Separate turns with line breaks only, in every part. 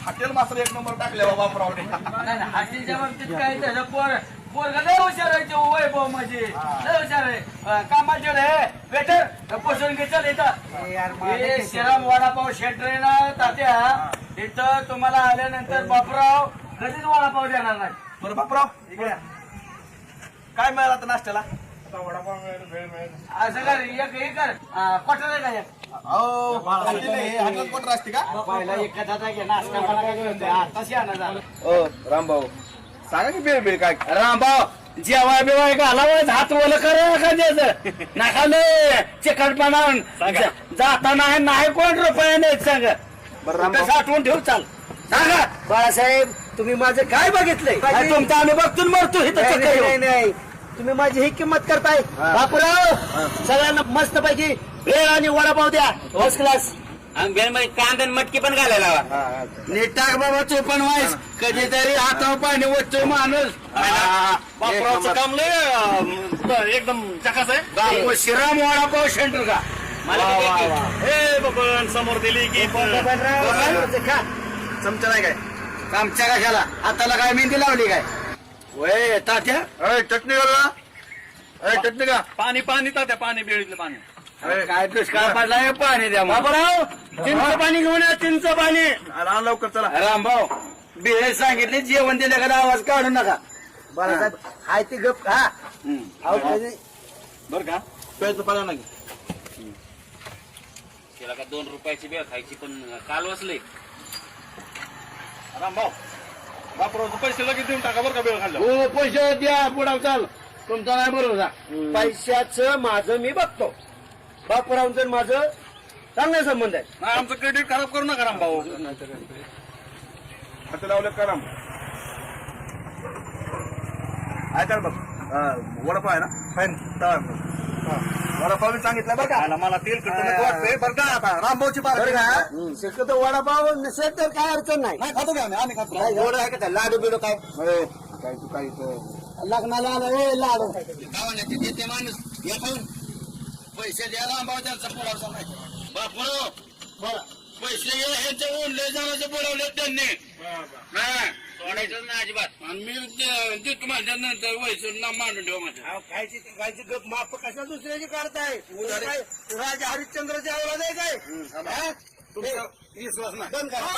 Hotel मात्र एक number टाकले बापरावने.
नाही हॉटेलच्या बाबतीत काय त्याचं पोरगा लय हुशार आहे तो वैभव म्हणजे लय हुशार आहे. कामाचे रे वेटर पोषण घेतलं इथं श्रीराम वडापाव सेंटर आहे ना तात्या. इथं तुम्हाला आल्यानंतर बापराव कधीच वडापाव देणार नाही.
बरं बापराव इकडे काय मिळालं आता नाश्त्याला?
वडापाव मिळेल, भेळ मिळेल.
असं कर एक हे कर क्वार्टर आहे का एक?
अहो हॉटेल कोण असते का?
पहिला एक कथा घे नाश्ता मला काय कळतंय आताशी आणा झालं.
ओ रामभाऊ सांगा की बिल बिल काय?
रामभाऊ जेवाय बिवाय घालावं हात ओलं कर का द्यायचं नाखाले चिकटपणा जाता नाही कोण रुपया नाही सांग.
बरं रामभाऊ
साठवून ठेव चाल सांगा. बाळासाहेब तुम्ही माझं काय बघितलंय? तुमचं आम्ही बघतून मरतो इथं. नाही तुम्ही माझी ही किंमत करताय. बापूराव सगळ्यांना मस्त पैकी भेळ आणि वडापाव द्या फर्स्ट क्लास. आणि भेळ मध्ये कांदा आणि मटकी पण घालायला हवा. नीट टाक बाबा चोपण वाईस कधीतरी हातावर पाणी वचतो माणूस.
बापरावचं काम लय एकदम चकास आहे.
श्रीराम वडापाव सेंटर का?
हे बबन समोर दिली की
खा.
चमचा नाही काय?
आमच्या कशाला हाताला काय मेहंदी लावली काय? वय तात्या
अरे चटणी घाल. अरे चटणी का?
पाणी पाणी तात्या पाणी बेळीतलं पाणी.
काय दुष्काळ पडलाय पाणी द्या. बाबराव चिंच पाणी घेऊन या चिंच पाणी.
आण लवकर चला.
रामभाऊ बिहे सांगितले जेवण दिलं का आवाज काढू नका. बाळासाहेब हाय ते गप खा.
बर का
प्यायचं पाला नाही.
त्याला का 2 रुपयाची बेळ खायची पण काल वाचले.
रामभाऊ बापरावचं पैसे लगेच देऊन टाका बरं का बेळ खाल्लं.
हो पैसे द्या पुढाव चाल. तुमचा नाही बरोबर पैशाचं माझं मी बघतो. बापूरावचं माझं चांगला संबंध आहे.
नाही आमचं क्रेडिट खराब करू नका रामभाऊ.
हात लावलं करा. ऐका बघ वडापाव आहे ना फाईन वडापाव मी सांगितलं बरं का?
आला मला तेल नको वाटतंय
बरं का आता रामभाऊची पार
बरं का शक्यतो वडापाव नसेल तर काय अडचण नाही.
नाही खातो की आम्ही खातो.
काय गोड आहे का लाडू बिडू काय
काय तू काय
लग्नाला आलं लाडू
गावाला येते माणूस हे खाऊन पैसे द्या रामभाऊ त्यांचा पुरावा नाही. बापू पैसे ह्यांच्या ओढले जाण्याचे बोलावले त्यांनी. हा सोडायचं नाही अजिबात. आणि मी देतो माझ्या नंतर वैसून नाव मांडून ठेवा माझ्या.
खायची गप माप कशा दुसऱ्याची काढताय? राजा हरिश्चंद्रच्या आवडा आहे काय?
विश्वास नाही.
बंद करा.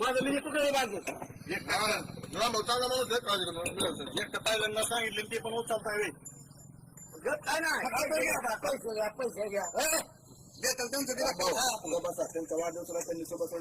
माझं मी कुठे बांधतो.
रामभाऊ चांगला माणूस आहे. काळजी करू नका.
एकटं ताईला सांगितलं ते पण उचलता वेळ
गप काय नाही पैसे घ्या पैसे घ्या.
देतात त्यांचं दिला भाऊ. बसा त्यांचा वाढदिवसाला त्यांनी सोबत